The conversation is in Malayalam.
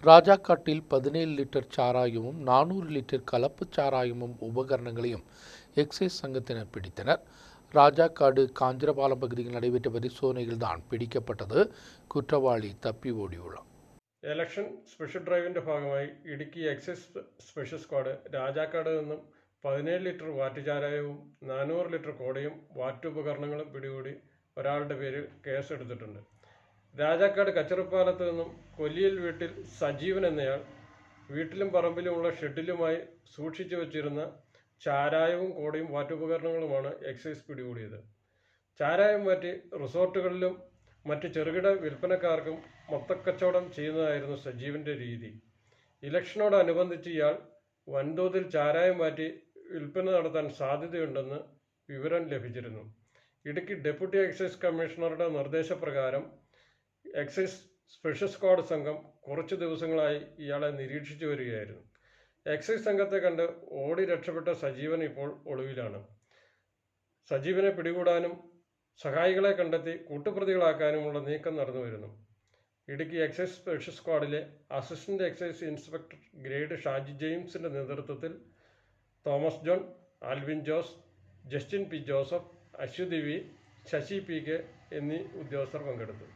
രാജാക്കാട്ടിൽ 17 ലിറ്റർ ചാരായവും 400 ലിറ്റർ കലപ്പ് ചാരായവും ഉപകരണങ്ങളെയും എക്സൈസ് സംഘത്തിന് പിടിത്തனர். ராஜாக்காடு காஞ்சிரபாலம் பகுதியில் நடைபெற்ற பரிசோதனையில் தான் பிடிக்கப்பட்டது. കുറ്റവാളി തപ്പി ഓടിയുള്ളൂ. ഇലക്ഷൻ സ്പെഷ്യൽ ഡ്രൈവിന്റെ ഭാഗമായി Idukki excise special squad Rajakkad നിന്നും 17 ലിറ്റർ വാറ്റുചാരായവും 400 ലിറ്റർ കോടയും വാറ്റുപകരണങ്ങളും പിടികൂടി ഒരാളുടെ പേരിൽ കേസെടുത്തിട്ടുണ്ട്. രാജാക്കാട് കച്ചറപ്പാലത്ത് നിന്നും കൊല്ലിയിൽ വീട്ടിൽ സജീവൻ എന്നയാൾ വീട്ടിലും പറമ്പിലുമുള്ള ഷെഡിലുമായി സൂക്ഷിച്ചു വച്ചിരുന്ന ചാരായവും കോടയും വാറ്റുപകരണങ്ങളുമാണ് എക്സൈസ് പിടികൂടിയത്. ചാരായം മാറ്റി റിസോർട്ടുകളിലും മറ്റ് ചെറുകിട വിൽപ്പനക്കാർക്കും മൊത്തക്കച്ചവടം ചെയ്യുന്നതായിരുന്നു സജീവന്റെ രീതി. ഇലക്ഷനോടനുബന്ധിച്ച് ഇയാൾ വൻതോതിൽ ചാരായം മാറ്റി വിൽപ്പന നടത്താൻ സാധ്യതയുണ്ടെന്ന് വിവരം ലഭിച്ചിരുന്നു. ഇടുക്കി ഡെപ്യൂട്ടി എക്സൈസ് കമ്മീഷണറുടെ നിർദ്ദേശപ്രകാരം എക്സൈസ് സ്പെഷ്യൽ സ്ക്വാഡ് സംഘം കുറച്ചു ദിവസങ്ങളായി ഇയാളെ നിരീക്ഷിച്ചു വരികയായിരുന്നു. എക്സൈസ് സംഘത്തെ കണ്ട് ഓടി രക്ഷപ്പെട്ട സജീവൻ ഇപ്പോൾ ഒളിവിലാണ്. സജീവനെ പിടികൂടാനും സഹായികളെ കണ്ടെത്തി കൂട്ടുപ്രതികളാക്കാനുമുള്ള നീക്കം നടന്നു വരുന്നു. ഇടുക്കി എക്സൈസ് സ്പെഷ്യൽ സ്ക്വാഡിലെ assistant excise inspector grade Shaji ജെയിംസിന്റെ നേതൃത്വത്തിൽ Thomas John, Alvin Jose, Justin P Joseph, Aswathy V, Sasi P K എന്നീ ഉദ്യോഗസ്ഥർ പങ്കെടുത്തു.